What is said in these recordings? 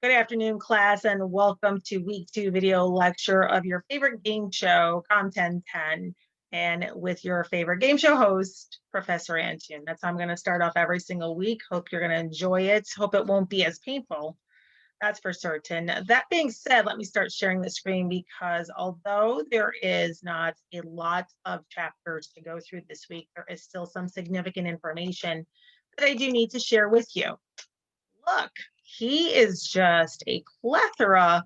Good afternoon, class, and welcome to week two video lecture of your favorite game show, Content 10, and with your favorite game show host, Professor Antune. That's how I'm going to start off every single week. Hope you're going to enjoy it. Hope it won't be as painful. That's for certain. That being said, let me start sharing the screen because although there is not a lot of chapters to go through this week, there is still some significant information that I do need to share with you. Look, he is just a plethora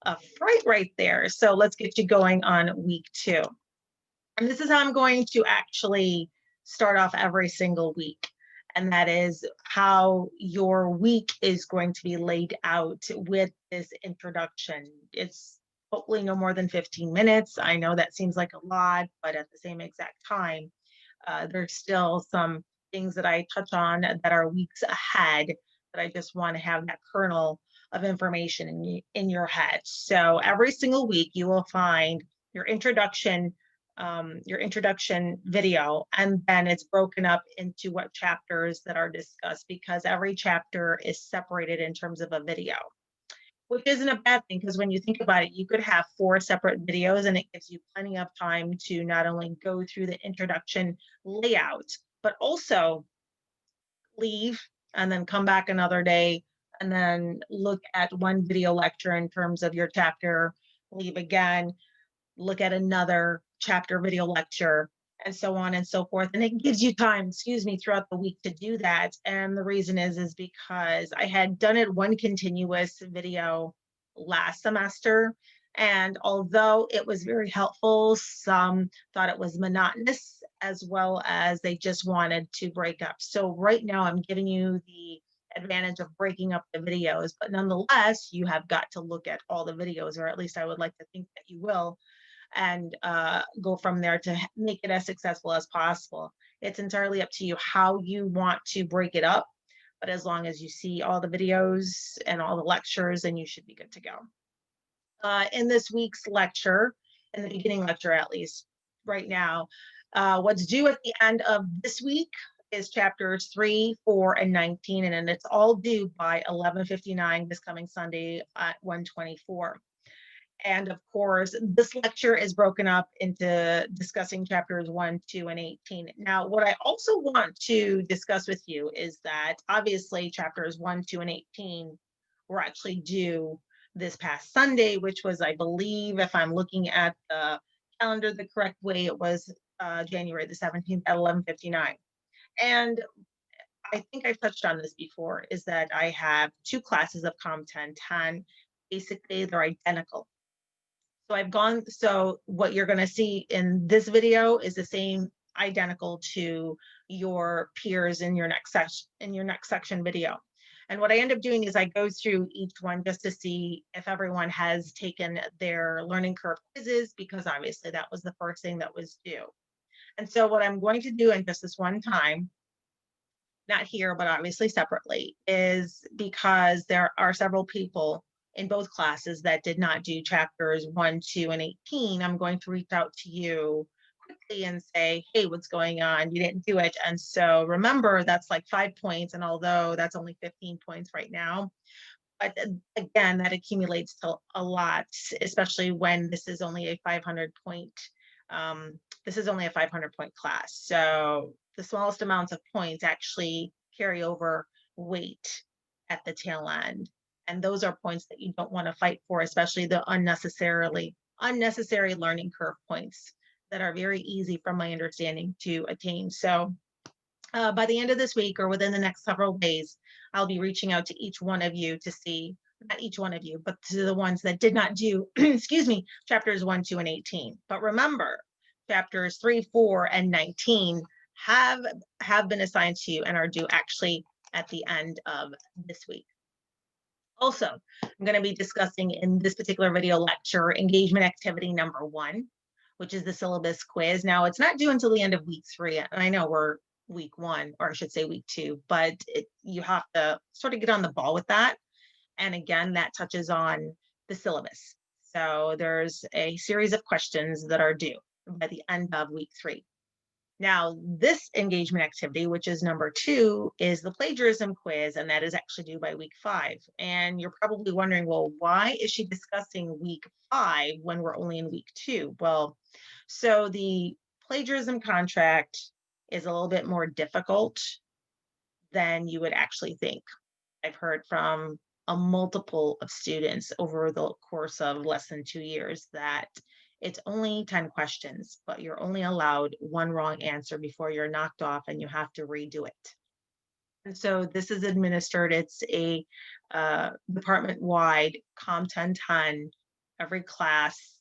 of fright right there. So let's get you going on week two. And this is how I'm going to actually start off every single week. And that is how your week is going to be laid out with this introduction. It's hopefully no more than 15 minutes. I know that seems like a lot, but at the same exact time, there's still some things that I touch on that are weeks ahead that I just want to have that kernel of information in your head. So every single week you will find your introduction video, and then it's broken up into what chapters that are discussed because every chapter is separated in terms of a video, which isn't a bad thing because when you think about it, you could have four separate videos and it gives you plenty of time to not only go through the introduction layout, but also leave and then come back another day and then look at one video lecture in terms of your chapter, leave again, look at another chapter video lecture, and so on and so forth. And it gives you time, throughout the week to do that. And the reason is because I had done it one continuous video last semester. And although it was very helpful, some thought it was monotonous as well as they just wanted to break up. So right now I'm giving you the advantage of breaking up the videos, but nonetheless, you have got to look at all the videos, or at least I would like to think that you will, and go from there to make it as successful as possible. It's entirely up to you how you want to break it up, but as long as you see all the videos and all the lectures, then you should be good to go. In this week's lecture, in the beginning lecture at least, right now, what's due at the end of this week is chapters 3, 4, and 19, and then it's all due by 11:59 this coming Sunday at 1:24. And of course, this lecture is broken up into discussing chapters 1, 2, and 18. Now, what I also want to discuss with you is that obviously chapters 1, 2, and 18 were actually due this past Sunday, which was, I believe, if I'm looking at the calendar the correct way, it was January the 17th at 11:59. And I think I've touched on this before, is that I have two classes of Content 10. Basically, they're identical. So what you're going to see in this video is the same identical to your peers in your next section video. And what I end up doing is I go through each one just to see if everyone has taken their learning curve quizzes, because obviously that was the first thing that was due. And so what I'm going to do in just this one time, not here, but obviously separately, is because there are several people in both classes that did not do chapters 1, 2, and 18, I'm going to reach out to you quickly and say, hey, what's going on? You didn't do it. And so remember, that's like 5 points. And although that's only 15 points right now, but again, that accumulates to a lot, especially when this is only a 500 point. This is only a 500 point class. So the smallest amounts of points actually carry over weight at the tail end. And those are points that you don't want to fight for, especially the unnecessary learning curve points that are very easy from my understanding to attain. So by the end of this week or within the next several days, I'll be reaching out to each one of you to see, not each one of you, but to the ones that did not do, excuse me, chapters 1, 2, and 18. But remember, chapters 3, 4, and 19 have been assigned to you and are due actually at the end of this week. Also, I'm going to be discussing in this particular video lecture engagement activity number 1, which is the syllabus quiz. Now, it's not due until the end of week 3, and I know we're week 1, or I should say week 2, but you have to sort of get on the ball with that. And again, that touches on the syllabus. So there's a series of questions that are due by the end of week 3. Now, this engagement activity, which is number 2, is the plagiarism quiz, and that is actually due by week 5. And you're probably wondering, well, why is she discussing week 5 when we're only in week 2? Well, so the plagiarism contract is a little bit more difficult than you would actually think. I've heard from a multiple of students over the course of less than 2 years that it's only 10 questions, but you're only allowed one wrong answer before you're knocked off and you have to redo it. And so this is administered, it's a department-wide Com 1010. Every class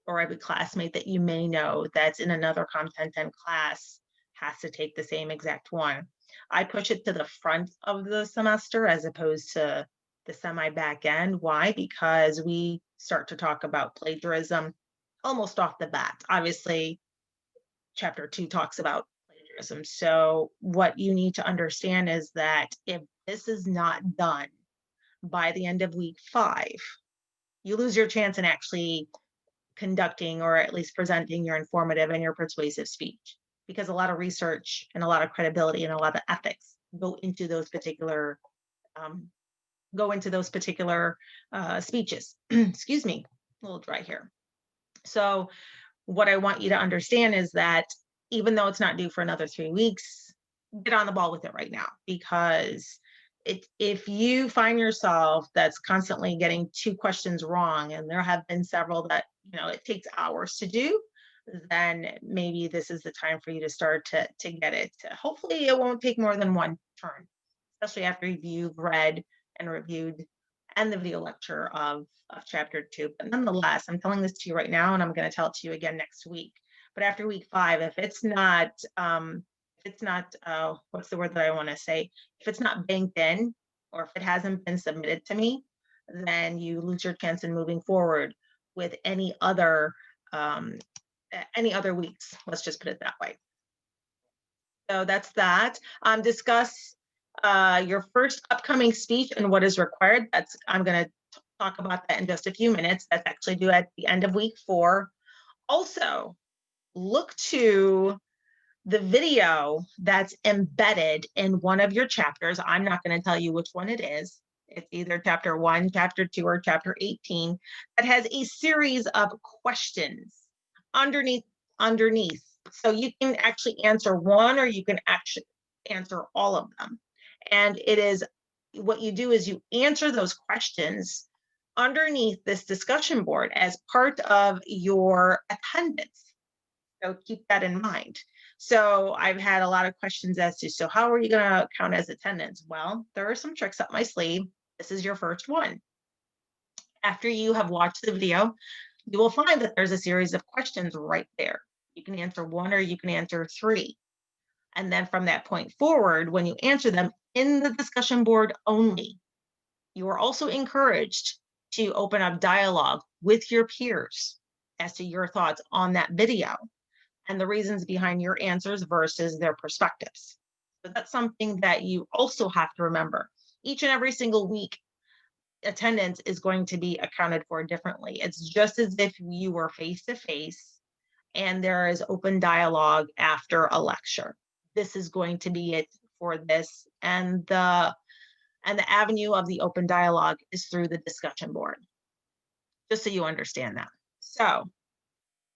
or every classmate that you may know that's in another Com 1010 class has to take the same exact one. I push it to the front of the semester as opposed to the semi back end. Why? Because we start to talk about plagiarism almost off the bat. Obviously, chapter 2 talks about plagiarism. So, what you need to understand is that if this is not done by the end of week 5, you lose your chance in actually conducting or at least presenting your informative and your persuasive speech, because a lot of research and a lot of credibility and a lot of ethics go into those particular um, speeches. Excuse me, a little dry here. So what I want you to understand is that even though it's not due for another 3 weeks, get on the ball with it right now, because if you find yourself that's constantly getting 2 questions wrong, and there have been several that it takes hours to do, then maybe this is the time for you to start to get it. Hopefully, it won't take more than one turn, especially after you've read and reviewed and the video lecture of chapter 2. But nonetheless, I'm telling this to you right now, and I'm going to tell it to you again next week. But after week 5, if it's not, what's the word that I want to say? If it's not banked in, or if it hasn't been submitted to me, then you lose your chance in moving forward with um, any other weeks. Let's just put it that way. So that's that. Discuss your first upcoming speech and what is required. I'm going to talk about that in just a few minutes. That's actually due at the end of week 4. Also, look to the video that's embedded in one of your chapters. I'm not going to tell you which one it is. It's either chapter 1, chapter 2, or chapter 18 that has a series of questions underneath. So you can actually answer one, or you can actually answer all of them. And it is what you do is you answer those questions underneath this discussion board as part of your attendance. So keep that in mind. So I've had a lot of questions as to, so how are you going to count as attendance? Well, there are some tricks up my sleeve. This is your first one. After you have watched the video, you will find that there's a series of questions right there. You can answer 1 or you can answer 3. And then from that point forward, when you answer them in the discussion board only, you are also encouraged to open up dialogue with your peers as to your thoughts on that video and the reasons behind your answers versus their perspectives. So that's something that you also have to remember. Each and every single week, attendance is going to be accounted for differently. It's just as if you were face to face and there is open dialogue after a lecture. This is going to be it for this. And the avenue of the open dialogue is through the discussion board, just so you understand that. So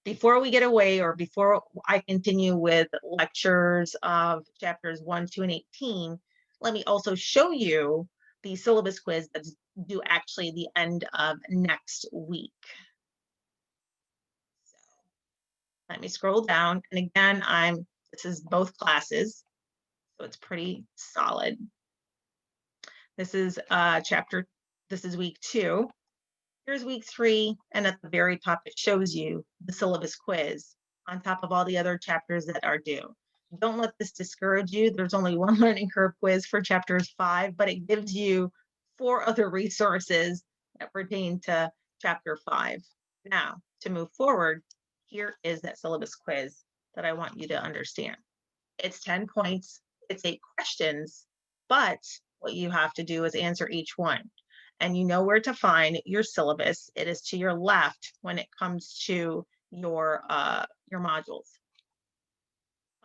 before we get away, or before I continue with lectures of chapters 1, 2, and 18, let me also show you the syllabus quiz that's due actually the end of next week. So let me scroll down. And again, this is both classes, so it's pretty solid. This is this is week 2. Here's week 3, and at the very top, it shows you the syllabus quiz on top of all the other chapters that are due. Don't let this discourage you. There's only one learning curve quiz for chapters 5, but it gives you 4 other resources that pertain to chapter 5. Now, to move forward, here is that syllabus quiz that I want you to understand. It's 10 points, it's 8 questions, but what you have to do is answer each one. And you know where to find your syllabus. It is to your left when it comes to your modules.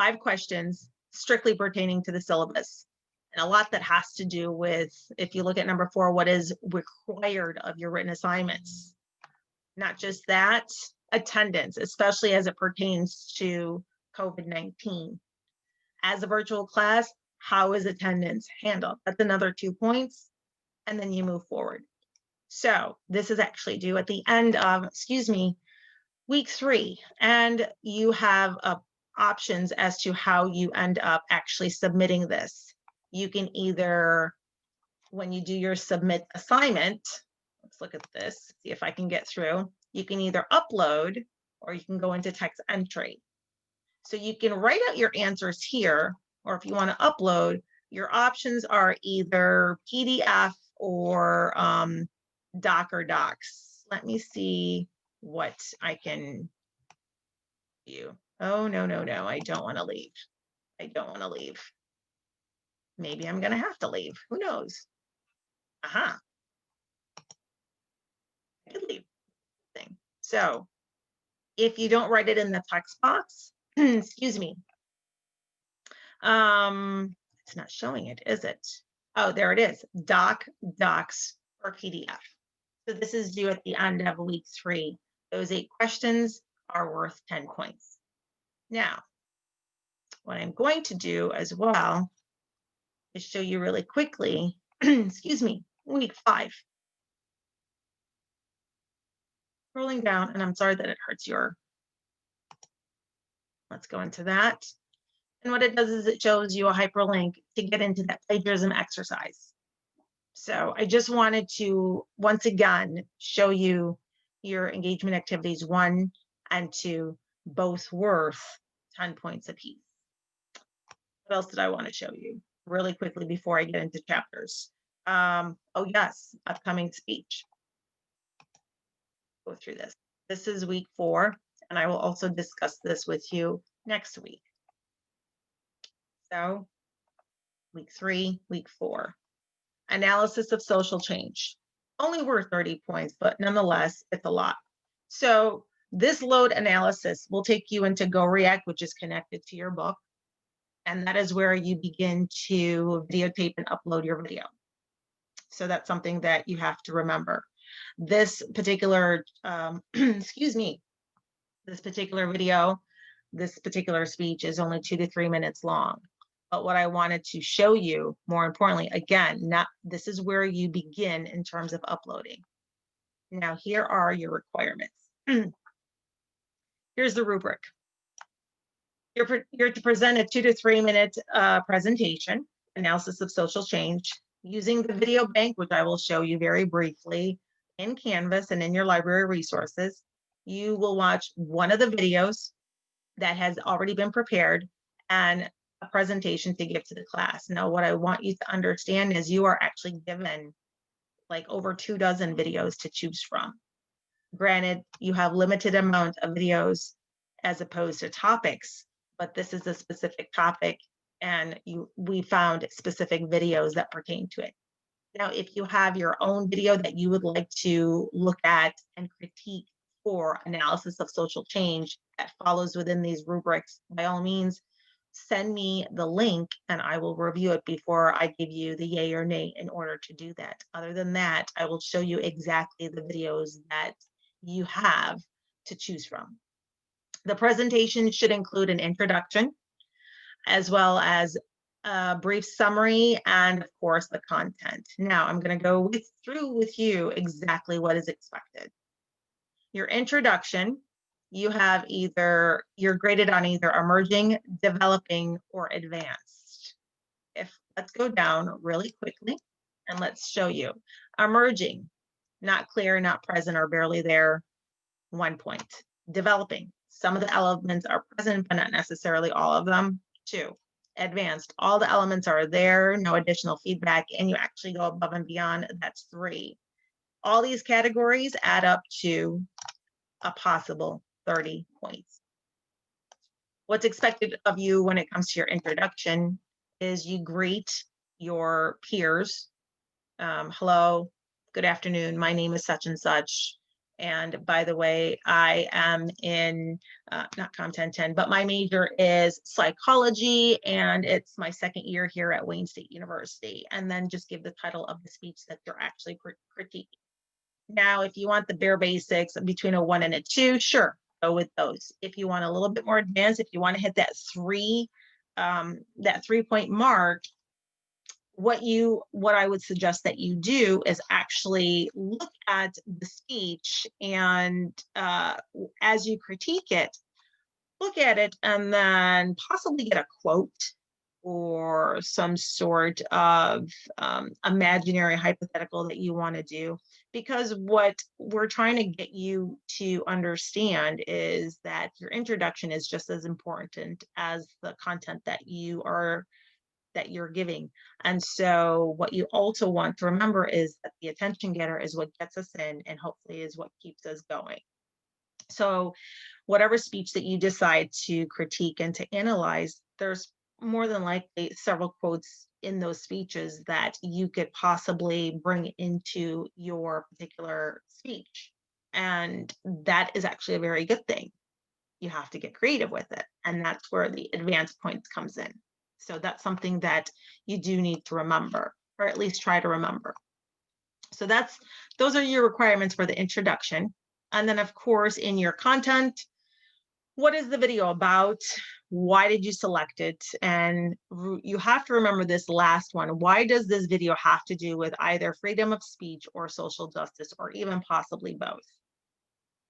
5 questions strictly pertaining to the syllabus. And a lot that has to do with, if you look at number 4, what is required of your written assignments. Not just that, attendance, especially as it pertains to COVID-19. As a virtual class, how is attendance handled? That's another 2 points, and then you move forward. So this is actually due at the end of, week 3, and you have options as to how you end up actually submitting this. You can either, when you do your submit assignment, let's look at this, see if I can get through. You can either upload or you can go into text entry. So you can write out your answers here, or if you want to upload, your options are either PDF or Docker Docs. Let me see what I can do. Oh, no, I don't want to leave. I don't want to leave. Maybe I'm going to have to leave. Who knows? Aha. I could leave. Thing. So if you don't write it in the text box, excuse me. It's not showing it, is it? Oh, there it is. Docs, or PDF. So this is due at the end of week 3. Those 8 questions are worth 10 points. Now, what I'm going to do as well is show you really quickly, week 5. Scrolling down, and I'm sorry that it hurts your, let's go into that. And what it does is it shows you a hyperlink to get into that plagiarism exercise. So I just wanted to, once again, show you your engagement activities 1 and 2, both worth 10 points apiece. What else did I want to show you really quickly before I get into chapters? Oh yes, upcoming speech. Go through this. This is week 4, and I will also discuss this with you next week. So week 3, week 4. Analysis of social change. Only worth 30 points, but nonetheless, it's a lot. So this load analysis will take you into GoReact, which is connected to your book. And that is where you begin to videotape and upload your video. So that's something that you have to remember. This particular, this particular video, this particular speech is only 2 to 3 minutes long. But what I wanted to show you, more importantly, again, this is where you begin in terms of uploading. Now, here are your requirements. Here's the rubric. You're to present a 2 to 3 minute presentation, analysis of social change, using the video bank, which I will show you very briefly in Canvas and in your library resources. You will watch one of the videos that has already been prepared and a presentation to give to the class. Now, what I want you to understand is you are actually given like over 24 videos to choose from. Granted, you have limited amount of videos as opposed to topics, but this is a specific topic and we found specific videos that pertain to it. Now, if you have your own video that you would like to look at and critique for analysis of social change that follows within these rubrics, by all means, send me the link and I will review it before I give you the yay or nay in order to do that. Other than that, I will show you exactly the videos that you have to choose from. The presentation should include an introduction, as well as a brief summary, and of course the content. Now I'm going to go through with you exactly what is expected. Your introduction, you're graded on either emerging, developing, or advanced. Let's go down really quickly and let's show you. Emerging, not clear, not present, or barely there, 1 point. Developing, some of the elements are present, but not necessarily all of them, 2. Advanced, all the elements are there, no additional feedback, and you actually go above and beyond, that's 3. All these categories add up to a possible 30 points. What's expected of you when it comes to your introduction is you greet your peers. Hello, good afternoon, my name is such and such, And by the way, I am in not Content 10, but my major is psychology, and it's my second year here at Wayne State University. And then just give the title of the speech that you're actually critiquing. Now, if you want the bare basics between a 1 and a 2, sure, go with those. If you want a little bit more advanced, if you want to hit that 3-point mark, what I would suggest that you do is actually look at the speech, and as you critique it, look at it and then possibly get a quote or some sort of imaginary hypothetical that you want to do. Because what we're trying to get you to understand is that your introduction is just as important as the content that you're giving. And so what you also want to remember is that the attention getter is what gets us in and hopefully is what keeps us going. So whatever speech that you decide to critique and to analyze, there's more than likely several quotes in those speeches that you could possibly bring into your particular speech. And that is actually a very good thing. You have to get creative with it. And that's where the advanced points comes in. So that's something that you do need to remember, or at least try to remember. So those are your requirements for the introduction. And then of course, in your content, what is the video about? Why did you select it? And you have to remember this last one. Why does this video have to do with either freedom of speech or social justice, or even possibly both?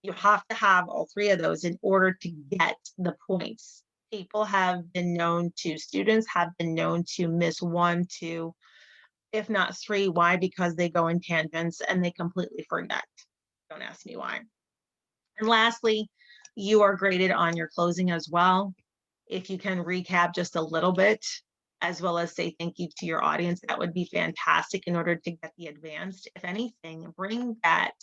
You have to have all three of those in order to get the points. Students have been known to miss 1, 2, if not 3. Why? Because they go in tangents and they completely forget. Don't ask me why. And lastly, you are graded on your closing as well. If you can recap just a little bit, as well as say thank you to your audience, that would be fantastic in order to get the advanced. If anything, bring that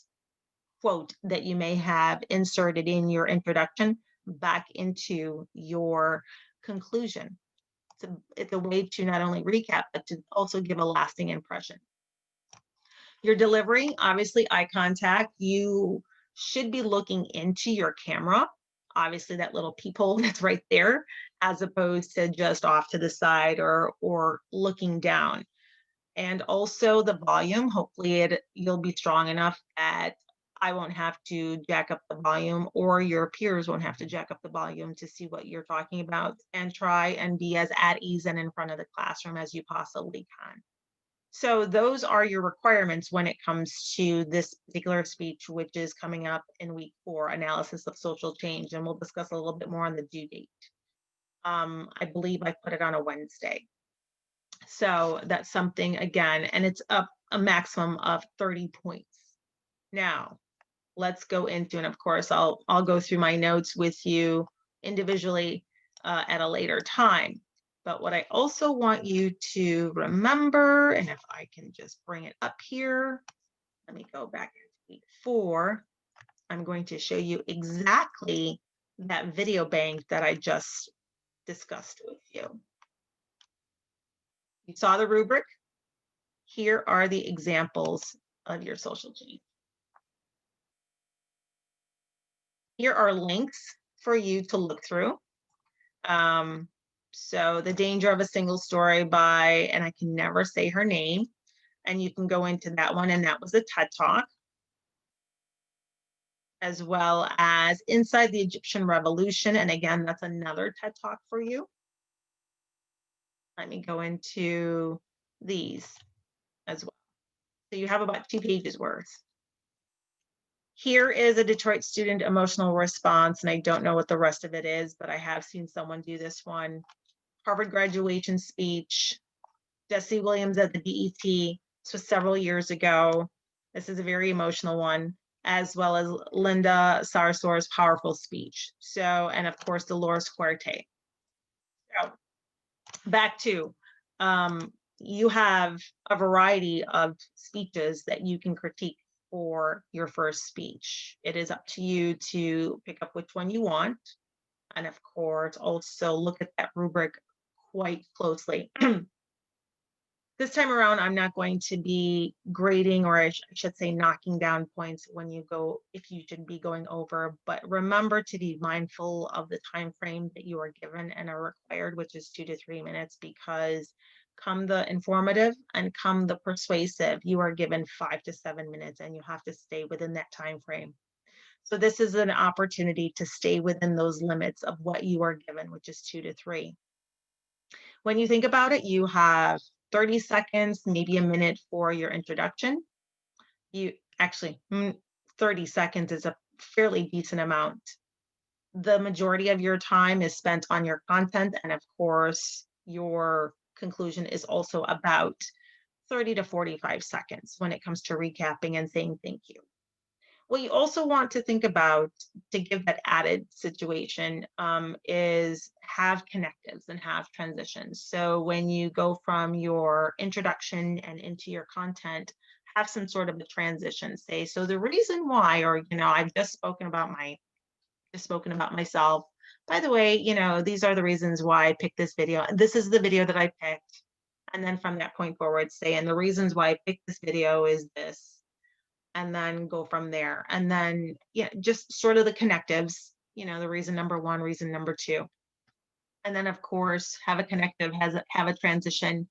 quote that you may have inserted in your introduction back into your conclusion. It's a way to not only recap, but to also give a lasting impression. Your delivery, obviously eye contact. You should be looking into your camera, obviously that little peephole that's right there, as opposed to just off to the side or looking down. And also the volume, hopefully you'll be strong enough that I won't have to jack up the volume, or your peers won't have to jack up the volume to see what you're talking about, and try and be as at ease and in front of the classroom as you possibly can. So those are your requirements when it comes to this particular speech, which is coming up in week 4, analysis of social change. And we'll discuss a little bit more on the due date. I believe I put it on a Wednesday. So that's something, again, and it's up a maximum of 30 points. Now, let's go into, and of course, I'll go through my notes with you individually at a later time. But what I also want you to remember, and if I can just bring it up here, let me go back to week 4. I'm going to show you exactly that video bank that I just discussed with you. You saw the rubric. Here are the examples of your social change. Here are links for you to look through. So The Danger of a Single Story by, and I can never say her name, and you can go into that one, and that was a TED Talk, as well as Inside the Egyptian Revolution, and again, that's another TED Talk for you. Let me go into these as well. So you have about 2 pages worth. Here is a Detroit student emotional response, and I don't know what the rest of it is, but I have seen someone do this one. Harvard graduation speech, Jesse Williams at the BET. This was several years ago. This is a very emotional one, as well as Linda Sarsou's powerful speech. So, and of course, Dolores Huerta. So, back to, you have a variety of speeches that you can critique for your first speech. It is up to you to pick up which one you want. And of course, also look at that rubric quite closely. This time around, I'm not going to be grading, or I should say knocking down points when you go, if you should be going over, but remember to be mindful of the time frame that you are given and are required, which is 2 to 3 minutes, because come the informative and come the persuasive, you are given 5 to 7 minutes and you have to stay within that time frame. So this is an opportunity to stay within those limits of what you are given, which is 2 to 3. When you think about it, you have 30 seconds, maybe a minute for your introduction. You actually, 30 seconds is a fairly decent amount. The majority of your time is spent on your content. And of course, your conclusion is also about 30 to 45 seconds when it comes to recapping and saying thank you. What you also want to think about to give that added situation is have connectives and have transitions. So when you go from your introduction and into your content, have some sort of a transition. Say, so the reason why, or I've just spoken about myself. By the way, these are the reasons why I picked this video. This is the video that I picked. And then from that point forward, say, and the reasons why I picked this video is this, and then go from there. And then, yeah, just sort of the connectives, the reason number one, reason number two. And then, of course, have a connective, have a transition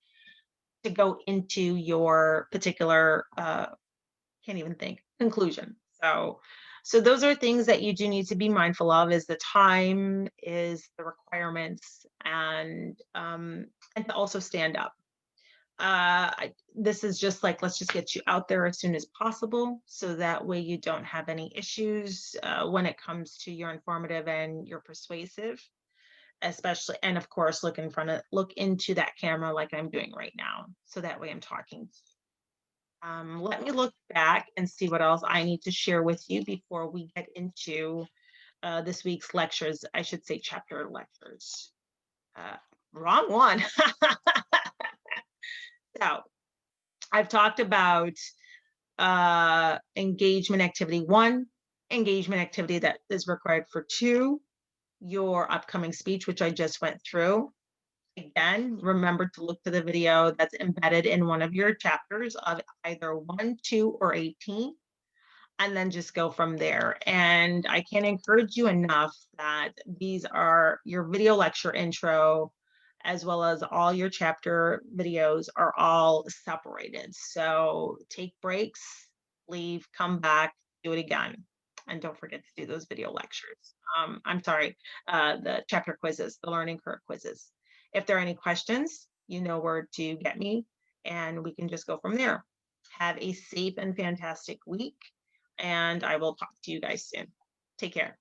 to go into your particular, can't even think, conclusion. So those are things that you do need to be mindful of: is the time, is the requirements, and to also stand up. This is just like, let's just get you out there as soon as possible, so that way you don't have any issues when it comes to your informative and your persuasive, especially. And of course, look into that camera like I'm doing right now, so that way I'm talking. Let me look back and see what else I need to share with you before we get into this week's lectures. I should say chapter lectures. Wrong one. So I've talked about engagement activity 1, engagement activity that is required for 2, your upcoming speech, which I just went through. Again, remember to look to the video that's embedded in one of your chapters of either 1, 2, or 18, and then just go from there. And I can't encourage you enough that these are your video lecture intro, as well as all your chapter videos are all separated. So take breaks, leave, come back, do it again. And don't forget to do those video lectures. I'm sorry, the chapter quizzes, the learning curve quizzes. If there are any questions, you know where to get me, and we can just go from there. Have a safe and fantastic week, and I will talk to you guys soon. Take care.